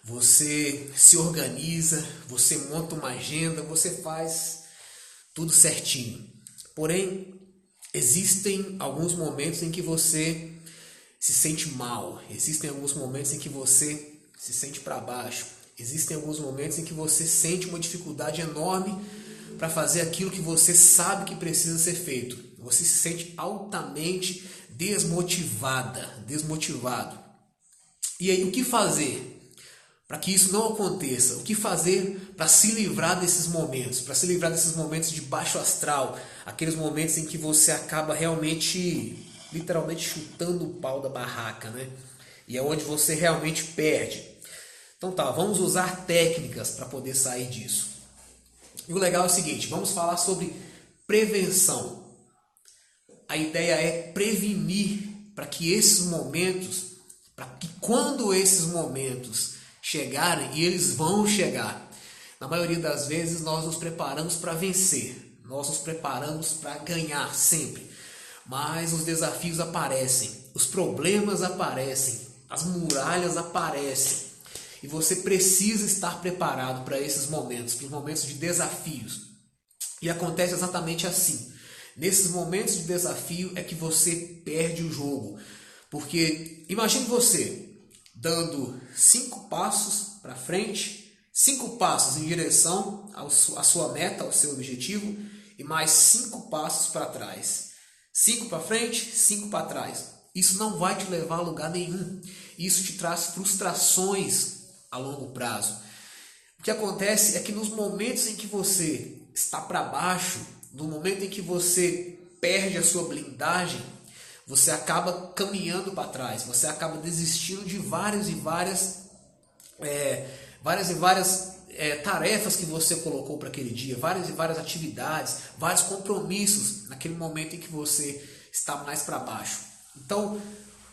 você se organiza, você monta uma agenda, você faz tudo certinho. Porém, existem alguns momentos em que você se sente mal, existem alguns momentos em que você se sente para baixo, existem alguns momentos em que você sente uma dificuldade enorme para fazer aquilo que você sabe que precisa ser feito. Você se sente altamente desmotivado. E aí, o que fazer para que isso não aconteça? O que fazer para se livrar desses momentos? Para se livrar desses momentos de baixo astral, aqueles momentos em que você acaba realmente, literalmente chutando o pau da barraca, né? E é onde você realmente perde. Então tá, vamos usar técnicas para poder sair disso. E o legal é o seguinte, vamos falar sobre prevenção. A ideia é prevenir para que esses momentos, para que quando esses momentos chegarem, e eles vão chegar, na maioria das vezes nós nos preparamos para vencer, nós nos preparamos para ganhar sempre, mas os desafios aparecem, os problemas aparecem, as muralhas aparecem, e você precisa estar preparado para esses momentos, para os momentos de desafios. E acontece exatamente assim. Nesses momentos de desafio é que você perde o jogo. Porque imagine você dando 5 passos para frente, 5 passos em direção à sua meta, ao seu objetivo, e mais 5 passos para trás. 5 para frente, 5 para trás. Isso não vai te levar a lugar nenhum. Isso te traz frustrações a longo prazo. O que acontece é que nos momentos em que você está para baixo, no momento em que você perde a sua blindagem, você acaba caminhando para trás, você acaba desistindo de várias tarefas que você colocou para aquele dia, várias atividades, vários compromissos naquele momento em que você está mais para baixo. Então,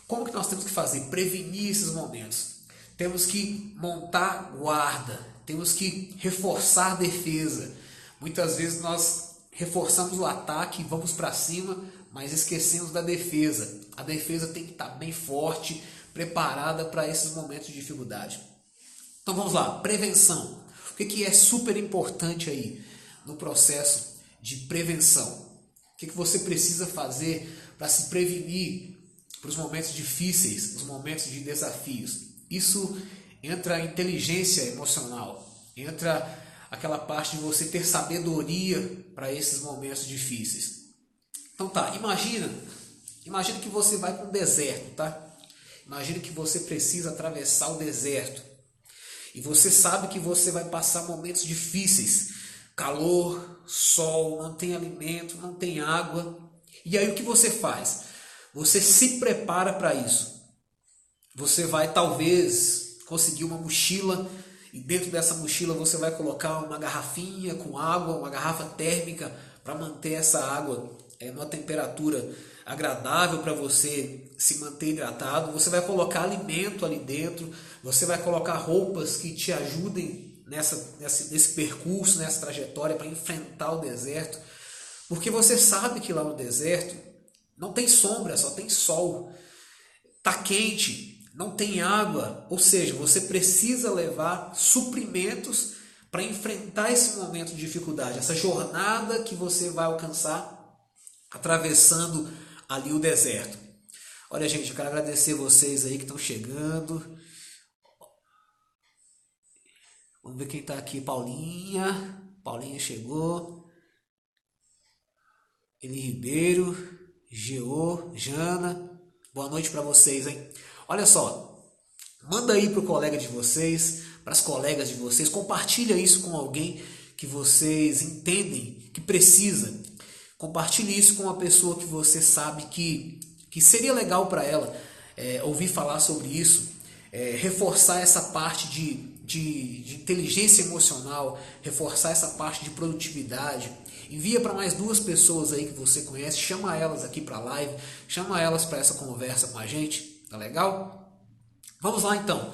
como que nós temos que fazer? Prevenir esses momentos. Temos que montar guarda, temos que reforçar a defesa. Muitas vezes nós reforçamos o ataque e vamos para cima, mas esquecemos da defesa. A defesa tem que estar bem forte, preparada para esses momentos de dificuldade. Então vamos lá, prevenção. O que é super importante aí no processo de prevenção? O que você precisa fazer para se prevenir para os momentos difíceis, os momentos de desafios? Isso entra a inteligência emocional, entra aquela parte de você ter sabedoria para esses momentos difíceis. Então tá, imagina que você vai para um deserto, tá? Imagina que você precisa atravessar o deserto. E você sabe que você vai passar momentos difíceis. Calor, sol, não tem alimento, não tem água. E aí o que você faz? Você se prepara para isso. Você vai talvez conseguir uma mochila e dentro dessa mochila você vai colocar uma garrafinha com água, uma garrafa térmica para manter essa água numa temperatura agradável para você se manter hidratado. Você vai colocar alimento ali dentro, você vai colocar roupas que te ajudem nesse percurso, nessa trajetória para enfrentar o deserto. Porque você sabe que lá no deserto não tem sombra, só tem sol. Está quente, não tem água, ou seja, você precisa levar suprimentos para enfrentar esse momento de dificuldade, essa jornada que você vai alcançar atravessando ali o deserto. Olha, gente, eu quero agradecer vocês aí que estão chegando. Vamos ver quem está aqui. Paulinha chegou. Eli Ribeiro, Geo, Jana. Boa noite para vocês, hein? Olha só, manda aí para o colega de vocês, para as colegas de vocês, compartilha isso com alguém que vocês entendem que precisa. Compartilhe isso com uma pessoa que você sabe que seria legal para ela ouvir falar sobre isso, reforçar essa parte de inteligência emocional, reforçar essa parte de produtividade. Envia para mais 2 pessoas aí que você conhece, chama elas aqui para a live, chama elas para essa conversa com a gente, tá legal? Vamos lá então.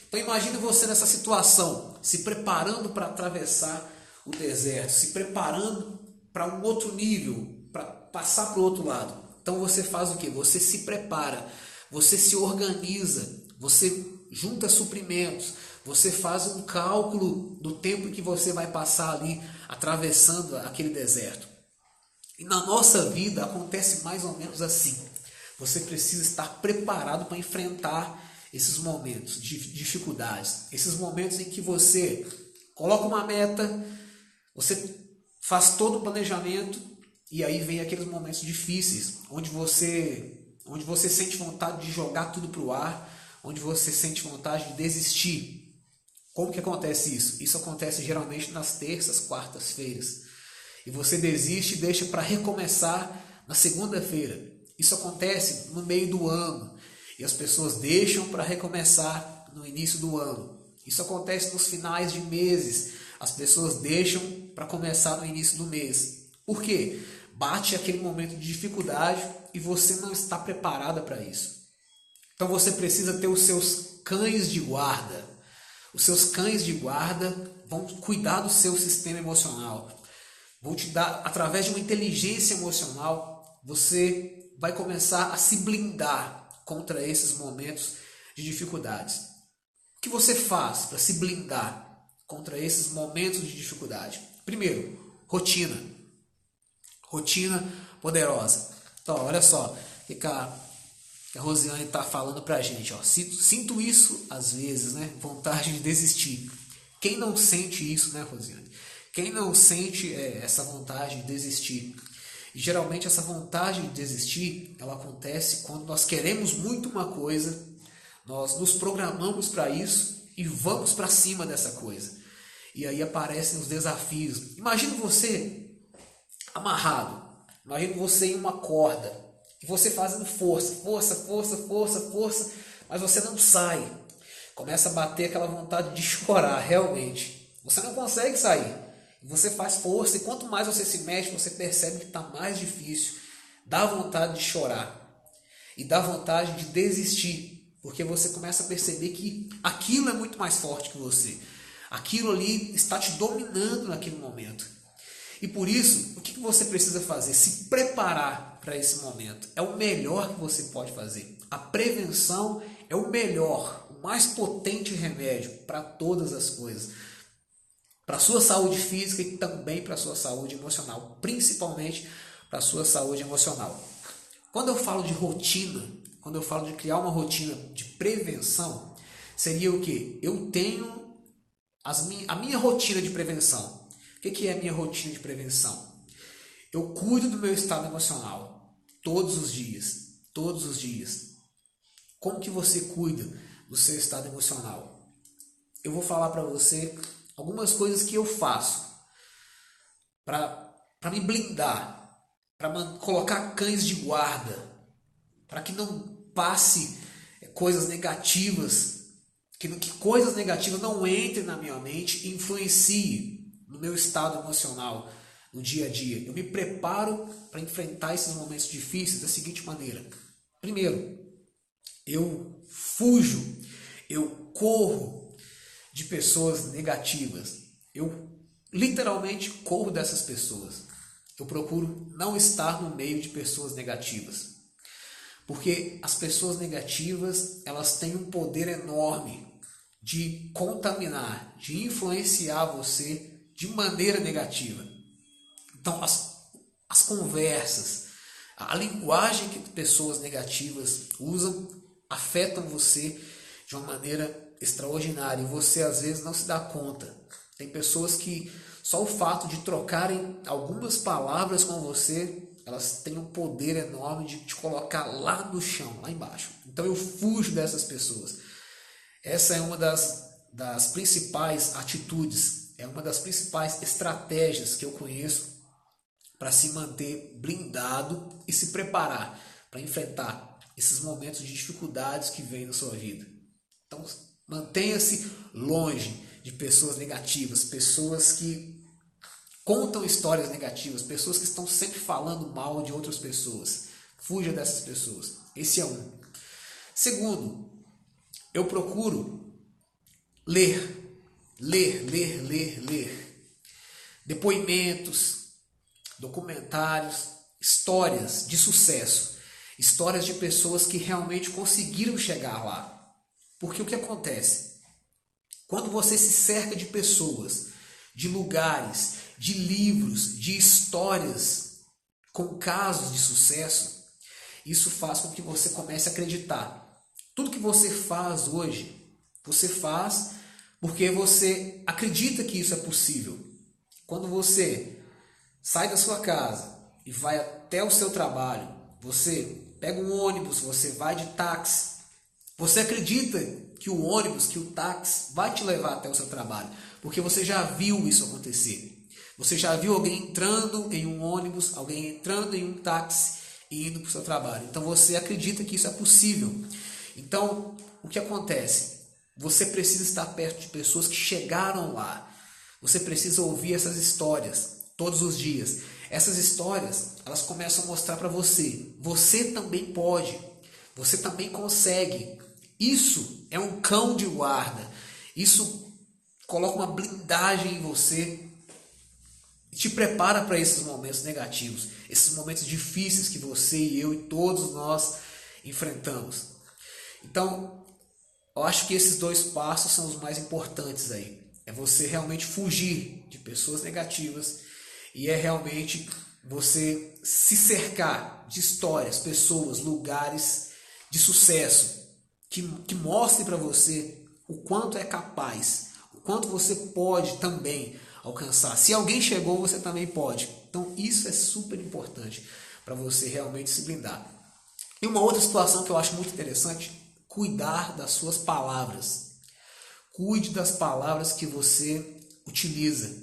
Então imagine você nessa situação, se preparando para atravessar o deserto, se preparando para um outro nível, para passar para o outro lado. Então você faz o quê? Você se prepara, você se organiza, você junta suprimentos, Você faz um cálculo do tempo que você vai passar ali atravessando aquele deserto. E na nossa vida acontece mais ou menos assim. Você precisa estar preparado para enfrentar esses momentos de dificuldades, esses momentos em que você coloca uma meta, você faz todo o planejamento e aí vem aqueles momentos difíceis, onde você sente vontade de jogar tudo para o ar, onde você sente vontade de desistir. Como que acontece isso? Isso acontece geralmente nas terças, quartas-feiras. E você desiste e deixa para recomeçar na segunda-feira. Isso acontece no meio do ano. E as pessoas deixam para recomeçar no início do ano. Isso acontece nos finais de meses. As pessoas deixam para começar no início do mês. Por quê? Bate aquele momento de dificuldade e você não está preparada para isso. Então você precisa ter os seus cães de guarda. Os seus cães de guarda vão cuidar do seu sistema emocional. Vão te dar, através de uma inteligência emocional, você vai começar a se blindar contra esses momentos de dificuldades. O que você faz para se blindar contra esses momentos de dificuldade? Primeiro, rotina. Rotina poderosa. Então, olha só o que a Rosiane está falando para a gente. Ó. Sinto isso às vezes, né? Vontade de desistir. Quem não sente isso, né, Rosiane? Quem não sente essa vontade de desistir? E geralmente essa vontade de desistir, ela acontece quando nós queremos muito uma coisa, nós nos programamos para isso e vamos para cima dessa coisa. E aí aparecem os desafios. Imagina você amarrado, imagina você em uma corda, e você fazendo força, mas você não sai. Começa a bater aquela vontade de chorar, realmente. Você não consegue sair. Você faz força e quanto mais você se mexe, você percebe que está mais difícil. Dá vontade de chorar. E dá vontade de desistir. Porque você começa a perceber que aquilo é muito mais forte que você. Aquilo ali está te dominando naquele momento. E por isso, o que você precisa fazer? Se preparar para esse momento. É o melhor que você pode fazer. A prevenção é o melhor, o mais potente remédio para todas as coisas. Para a sua saúde física e também para a sua saúde emocional, principalmente para a sua saúde emocional. Quando eu falo de rotina, quando eu falo de criar uma rotina de prevenção, seria o quê? Eu tenho a minha rotina de prevenção. O que é a minha rotina de prevenção? Eu cuido do meu estado emocional todos os dias, todos os dias. Como que você cuida do seu estado emocional? Eu vou falar para você algumas coisas que eu faço para me blindar, para colocar cães de guarda, para que não passe coisas negativas, que coisas negativas não entrem na minha mente e influenciem no meu estado emocional no dia a dia. Eu me preparo para enfrentar esses momentos difíceis da seguinte maneira. Primeiro, eu fujo, eu corro de pessoas negativas. Eu literalmente corro dessas pessoas. Eu procuro não estar no meio de pessoas negativas. Porque as pessoas negativas, elas têm um poder enorme de contaminar, de influenciar você de maneira negativa. Então, as conversas, a linguagem que pessoas negativas usam, afetam você de uma maneira extraordinária e você às vezes não se dá conta. Tem pessoas que só o fato de trocarem algumas palavras com você, elas têm um poder enorme de te colocar lá no chão, lá embaixo. Então eu fujo dessas pessoas. Essa é uma das principais atitudes, é uma das principais estratégias que eu conheço para se manter blindado e se preparar para enfrentar esses momentos de dificuldades que vêm na sua vida. Então, mantenha-se longe de pessoas negativas, pessoas que contam histórias negativas, pessoas que estão sempre falando mal de outras pessoas. Fuja dessas pessoas. Esse é um. Segundo, eu procuro ler. Depoimentos, documentários, histórias de sucesso. Histórias de pessoas que realmente conseguiram chegar lá. Porque o que acontece? Quando você se cerca de pessoas, de lugares, de livros, de histórias com casos de sucesso, isso faz com que você comece a acreditar. Tudo que você faz hoje, você faz porque você acredita que isso é possível. Quando você sai da sua casa e vai até o seu trabalho, você pega um ônibus, você vai de táxi, você acredita que o ônibus, que o táxi vai te levar até o seu trabalho, porque você já viu isso acontecer. Você já viu alguém entrando em um ônibus, alguém entrando em um táxi e indo para o seu trabalho. Então você acredita que isso é possível. Então, o que acontece? Você precisa estar perto de pessoas que chegaram lá. Você precisa ouvir essas histórias todos os dias. Essas histórias, elas começam a mostrar para você. Você também pode. Você também consegue. Isso é um cão de guarda. Isso coloca uma blindagem em você e te prepara para esses momentos negativos, esses momentos difíceis que você e eu e todos nós enfrentamos. Então, eu acho que esses 2 passos são os mais importantes aí. É você realmente fugir de pessoas negativas e é realmente você se cercar de histórias, pessoas, lugares de sucesso que mostrem para você o quanto é capaz, o quanto você pode também alcançar. Se alguém chegou, você também pode. Então isso é super importante para você realmente se blindar. E uma outra situação que eu acho muito interessante, cuidar das suas palavras. Cuide das palavras que você utiliza.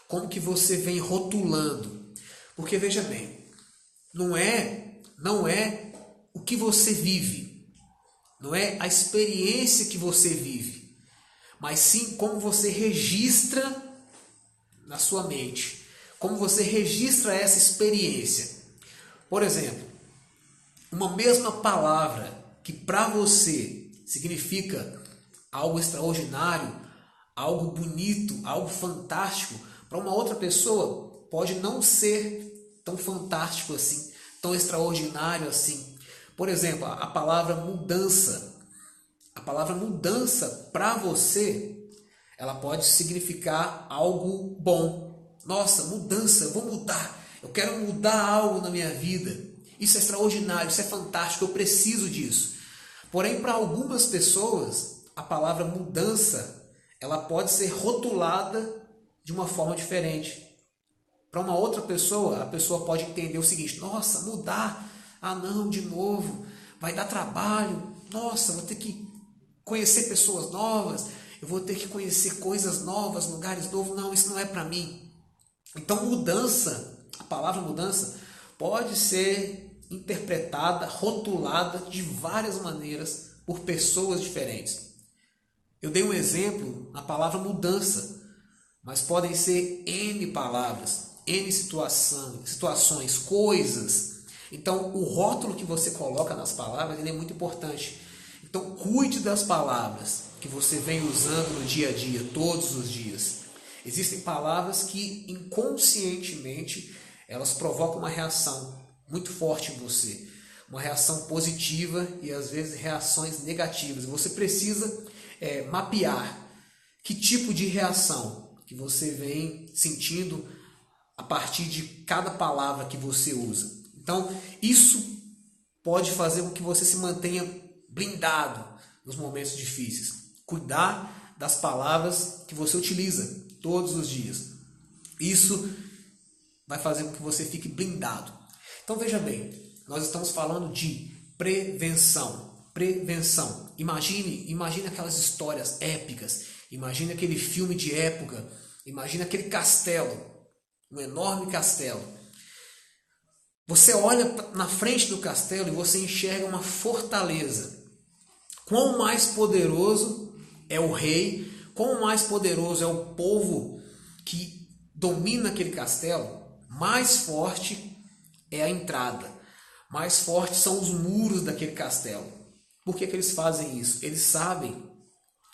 Como que você vem rotulando. Porque veja bem, não é o que você vive. Não é a experiência que você vive. Mas sim como você registra na sua mente. Como você registra essa experiência. Por exemplo, uma mesma palavra que para você significa algo extraordinário, algo bonito, algo fantástico, para uma outra pessoa pode não ser tão fantástico assim, tão extraordinário assim. Por exemplo, a palavra mudança. A palavra mudança para você, ela pode significar algo bom. Nossa, mudança, eu vou mudar. Eu quero mudar algo na minha vida. Isso é extraordinário, isso é fantástico, eu preciso disso. Porém, para algumas pessoas, a palavra mudança, ela pode ser rotulada de uma forma diferente. Para uma outra pessoa, a pessoa pode entender o seguinte: nossa, mudar, ah não, de novo, vai dar trabalho, nossa, vou ter que conhecer pessoas novas, eu vou ter que conhecer coisas novas, lugares novos, não, isso não é para mim. Então mudança, a palavra mudança, pode ser interpretada, rotulada de várias maneiras por pessoas diferentes. Eu dei um exemplo na palavra mudança, mas podem ser N palavras, N situações, coisas. Então, o rótulo que você coloca nas palavras ele é muito importante. Então, cuide das palavras que você vem usando no dia a dia, todos os dias. Existem palavras que inconscientemente elas provocam uma reação muito forte em você. Uma reação positiva e às vezes reações negativas. Você precisa mapear que tipo de reação que você vem sentindo a partir de cada palavra que você usa. Então, isso pode fazer com que você se mantenha blindado nos momentos difíceis. Cuidar das palavras que você utiliza todos os dias. Isso vai fazer com que você fique blindado. Então veja bem, nós estamos falando de prevenção. Prevenção. Imagine aquelas histórias épicas. Imagine aquele filme de época. Imagine aquele castelo. Um enorme castelo. Você olha na frente do castelo e você enxerga uma fortaleza. Quão mais poderoso é o rei, quão mais poderoso é o povo que domina aquele castelo, mais forte é a entrada, mais fortes são os muros daquele castelo. Por que eles fazem isso? Eles sabem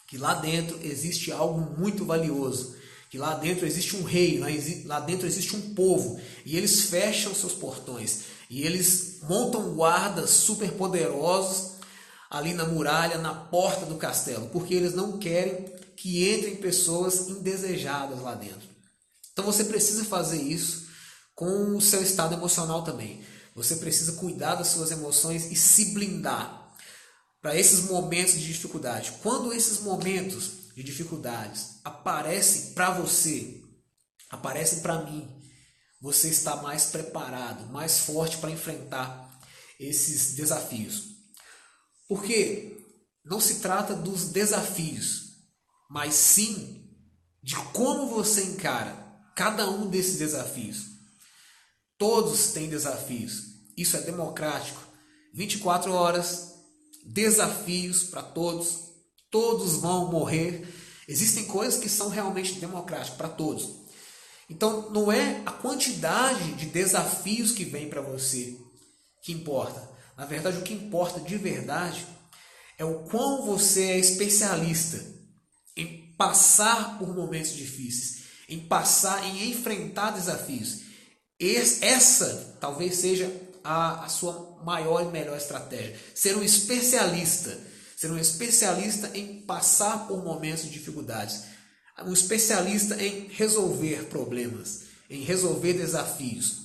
que lá dentro existe algo muito valioso, que lá dentro existe um rei, lá dentro existe um povo, e eles fecham seus portões, e eles montam guardas super poderosos ali na muralha, na porta do castelo, porque eles não querem que entrem pessoas indesejadas lá dentro. Então você precisa fazer isso com o seu estado emocional também. Você precisa cuidar das suas emoções e se blindar para esses momentos de dificuldade. Quando esses momentos de dificuldades aparecem para você, aparecem para mim, você está mais preparado, mais forte para enfrentar esses desafios. Porque não se trata dos desafios, mas sim de como você encara cada um desses desafios. Todos têm desafios. Isso é democrático. 24 horas, desafios para todos. Todos vão morrer. Existem coisas que são realmente democráticas para todos. Então, não é a quantidade de desafios que vem para você que importa. Na verdade, o que importa de verdade é o quão você é especialista em passar por momentos difíceis, em enfrentar desafios. Essa talvez seja a sua maior e melhor estratégia. Ser um especialista em passar por momentos de dificuldades. Um especialista em resolver problemas, em resolver desafios.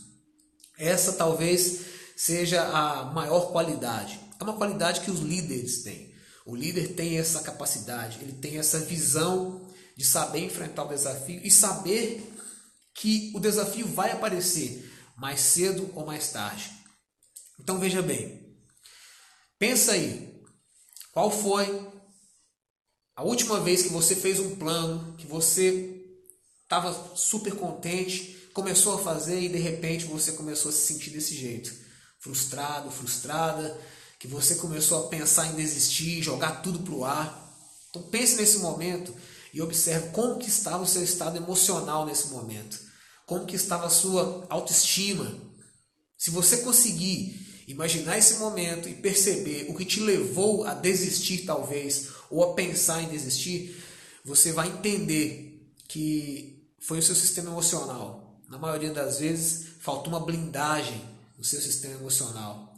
Essa talvez seja a maior qualidade. É uma qualidade que os líderes têm. O líder tem essa capacidade, ele tem essa visão de saber enfrentar o desafio e saber que o desafio vai aparecer mais cedo ou mais tarde. Então veja bem, pensa aí, qual foi a última vez que você fez um plano, que você estava super contente, começou a fazer e de repente você começou a se sentir desse jeito, frustrado, frustrada, que você começou a pensar em desistir, jogar tudo para o ar. Então pense nesse momento e observe como que estava o seu estado emocional nesse momento, como que estava a sua autoestima. Se você conseguir imaginar esse momento e perceber o que te levou a desistir talvez, ou a pensar em desistir, você vai entender que foi o seu sistema emocional. Na maioria das vezes faltou uma blindagem no seu sistema emocional.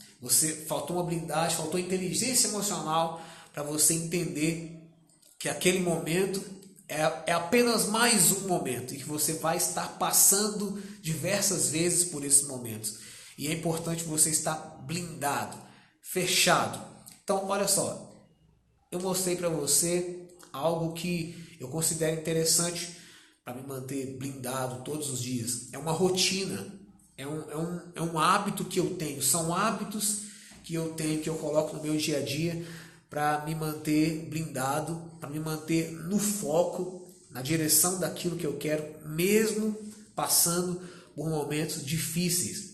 Faltou uma blindagem, faltou inteligência emocional para você entender que aquele momento é apenas mais um momento e que você vai estar passando diversas vezes por esses momentos. E é importante você estar blindado, fechado. Então, olha só, eu mostrei para você algo que eu considero interessante para me manter blindado todos os dias. É uma rotina, é um hábito que eu tenho, são hábitos que eu tenho, que eu coloco no meu dia a dia para me manter blindado, para me manter no foco, na direção daquilo que eu quero, mesmo passando por momentos difíceis,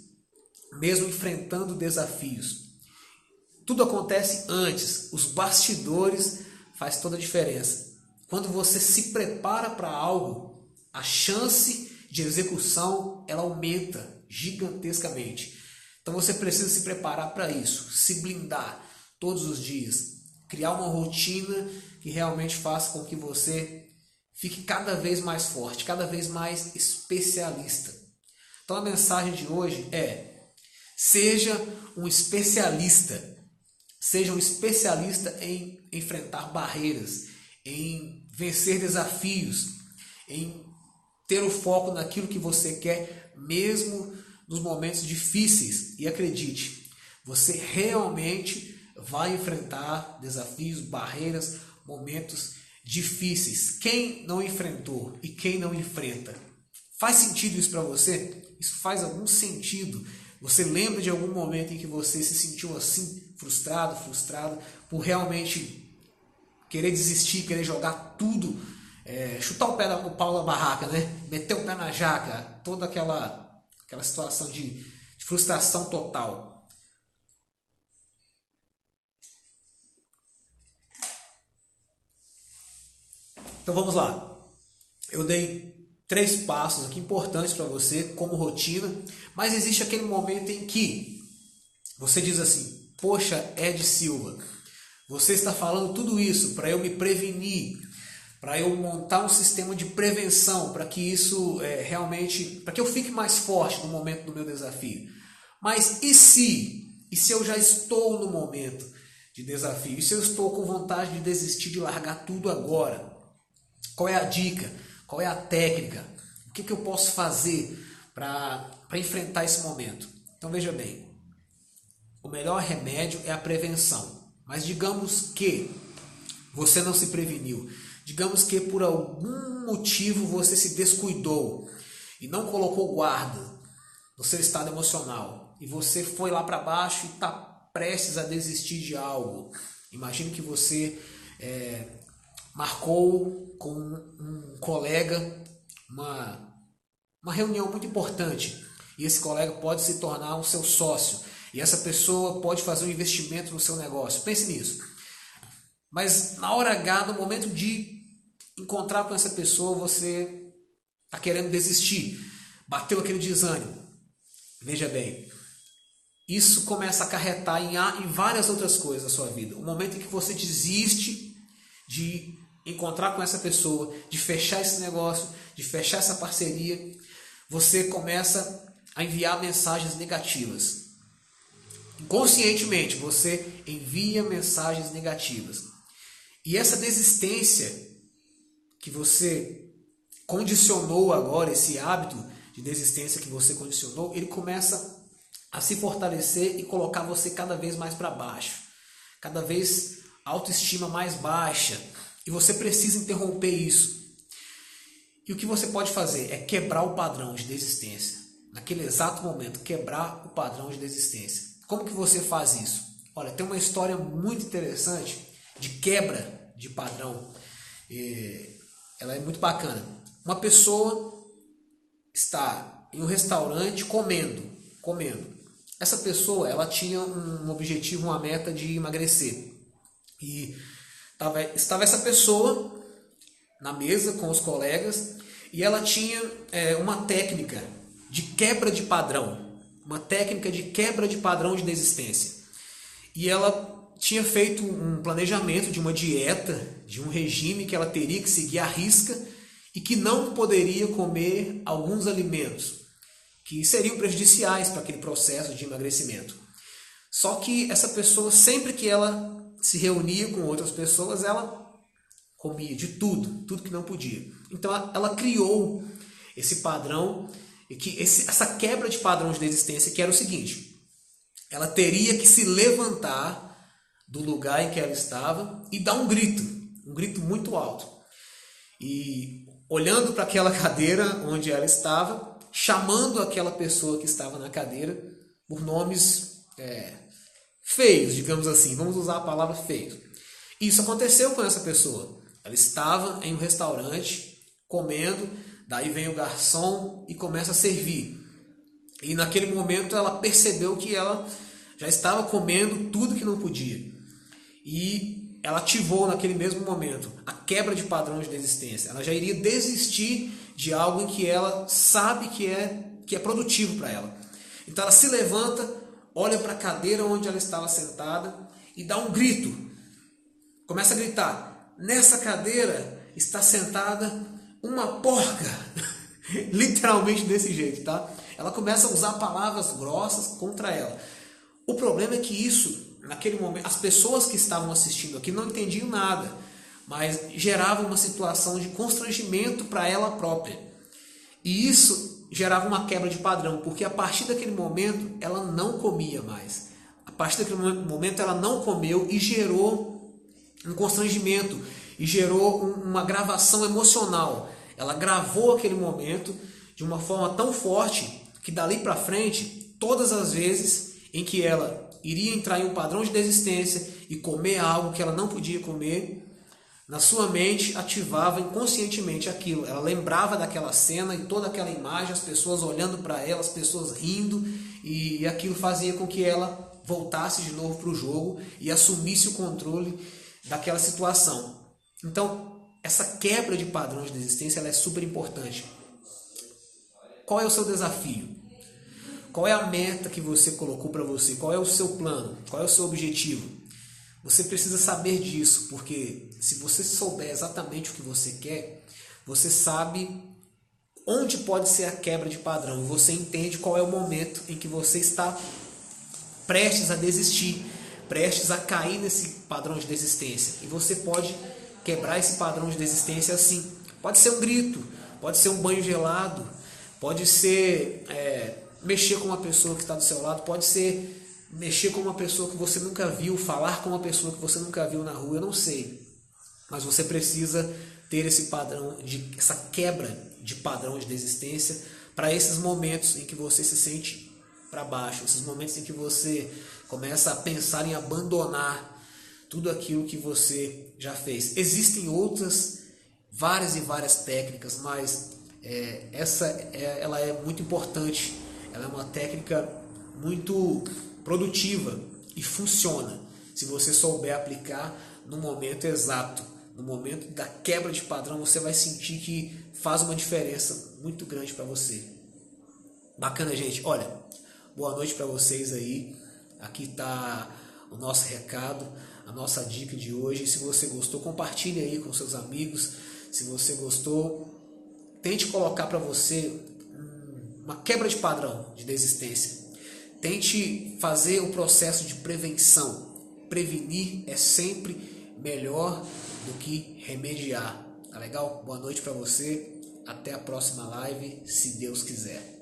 mesmo enfrentando desafios. Tudo acontece antes, os bastidores faz toda a diferença. Quando você se prepara para algo, a chance de execução ela aumenta gigantescamente. Então você precisa se preparar para isso, se blindar todos os dias, criar uma rotina que realmente faça com que você fique cada vez mais forte, cada vez mais especialista. Então a mensagem de hoje é: seja um especialista. Seja um especialista em enfrentar barreiras, em vencer desafios, em ter o foco naquilo que você quer, mesmo nos momentos difíceis. E acredite, você realmente vai enfrentar desafios, barreiras, momentos difíceis. Quem não enfrentou e quem não enfrenta? Faz sentido isso para você? Isso faz algum sentido? Você lembra de algum momento em que você se sentiu assim, frustrado por realmente querer desistir, querer jogar tudo, chutar o pau da barraca, né? Meter o pé na jaca, toda aquela situação de frustração total. Então vamos lá. Eu dei 3 passos aqui importantes para você como rotina, mas existe aquele momento em que você diz assim: poxa, Ed Silva, você está falando tudo isso para eu me prevenir, para eu montar um sistema de prevenção, para que isso realmente, para que eu fique mais forte no momento do meu desafio. Mas e se eu já estou no momento de desafio? E se eu estou com vontade de desistir, de largar tudo agora? Qual é a dica? Qual é a técnica? O que eu posso fazer para enfrentar esse momento? Então veja bem, o melhor remédio é a prevenção. Mas digamos que você não se preveniu. Digamos que por algum motivo você se descuidou e não colocou guarda no seu estado emocional. E você foi lá para baixo e está prestes a desistir de algo. Imagine que você marcou com um colega uma reunião muito importante. E esse colega pode se tornar um seu sócio. E essa pessoa pode fazer um investimento no seu negócio. Pense nisso. Mas na hora H, no momento de encontrar com essa pessoa, você está querendo desistir. Bateu aquele desânimo. Veja bem, isso começa a acarretar em várias outras coisas da sua vida. O momento em que você desiste de encontrar com essa pessoa, de fechar esse negócio, de fechar essa parceria, você começa a enviar mensagens negativas. Inconscientemente, você envia mensagens negativas. E essa desistência que você condicionou agora, esse hábito de desistência que você condicionou, ele começa a se fortalecer e colocar você cada vez mais para baixo. Cada vez a autoestima mais baixa. E você precisa interromper isso. E o que você pode fazer é quebrar o padrão de desistência. Naquele exato momento, quebrar o padrão de desistência. Como que você faz isso? Olha, tem uma história muito interessante de quebra de padrão. Ela é muito bacana. Uma pessoa está em um restaurante comendo. Essa pessoa, ela tinha um objetivo, uma meta de emagrecer. E estava essa pessoa na mesa com os colegas e ela tinha uma técnica de quebra de padrão. Uma técnica de quebra de padrão de desistência. E ela tinha feito um planejamento de uma dieta, de um regime que ela teria que seguir à risca e que não poderia comer alguns alimentos que seriam prejudiciais para aquele processo de emagrecimento. Só que essa pessoa, sempre que ela se reunia com outras pessoas, ela comia de tudo que não podia. Então ela criou esse padrão, essa quebra de padrão de desistência, que era o seguinte: ela teria que se levantar do lugar em que ela estava e dar um grito muito alto. E olhando para aquela cadeira onde ela estava, chamando aquela pessoa que estava na cadeira por nomes feios, digamos assim. Vamos usar a palavra feio. Isso aconteceu com essa pessoa. Ela estava em um restaurante comendo, daí vem o garçom e começa a servir. E naquele momento ela percebeu que ela já estava comendo tudo que não podia. E ela ativou naquele mesmo momento a quebra de padrão de desistência. Ela já iria desistir de algo em que ela sabe que é produtivo para ela. Então ela se levanta, olha para a cadeira onde ela estava sentada e dá um grito. Começa a gritar: nessa cadeira está sentada uma porca. Literalmente desse jeito, tá? Ela começa a usar palavras grossas contra ela. O problema é que isso, naquele momento, as pessoas que estavam assistindo aqui não entendiam nada, mas gerava uma situação de constrangimento para ela própria. E isso gerava uma quebra de padrão, porque a partir daquele momento ela não comia mais. A partir daquele momento ela não comeu e gerou um constrangimento, e gerou uma gravação emocional. Ela gravou aquele momento de uma forma tão forte que dali para frente, todas as vezes em que ela iria entrar em um padrão de desistência e comer algo que ela não podia comer, na sua mente ativava inconscientemente aquilo. Ela lembrava daquela cena e toda aquela imagem, as pessoas olhando para ela, as pessoas rindo, e aquilo fazia com que ela voltasse de novo para o jogo e assumisse o controle daquela situação. Então, essa quebra de padrão de desistência ela é super importante. Qual é o seu desafio? Qual é a meta que você colocou para você? Qual é o seu plano? Qual é o seu objetivo? Você precisa saber disso, porque se você souber exatamente o que você quer, você sabe onde pode ser a quebra de padrão. Você entende qual é o momento em que você está prestes a desistir, prestes a cair nesse padrão de desistência. E você pode quebrar esse padrão de desistência assim. Pode ser um grito, pode ser um banho gelado, pode ser mexer com uma pessoa que está do seu lado, pode ser mexer com uma pessoa que você nunca viu, falar com uma pessoa que você nunca viu na rua, eu não sei. Mas você precisa ter esse padrão, essa quebra de padrão de desistência para esses momentos em que você se sente para baixo, esses momentos em que você começa a pensar em abandonar tudo aquilo que você já fez. Existem outras, várias e várias técnicas, mas ela é muito importante. Ela é uma técnica muito produtiva e funciona se você souber aplicar no momento exato. No momento da quebra de padrão, você vai sentir que faz uma diferença muito grande para você. Bacana, gente. Olha, boa noite para vocês aí. Aqui está o nosso recado, a nossa dica de hoje. Se você gostou, compartilhe aí com seus amigos. Se você gostou, tente colocar para você uma quebra de padrão de desistência. Tente fazer o processo de prevenção. Prevenir é sempre melhor do que remediar. Tá legal? Boa noite para você. Até a próxima live, se Deus quiser.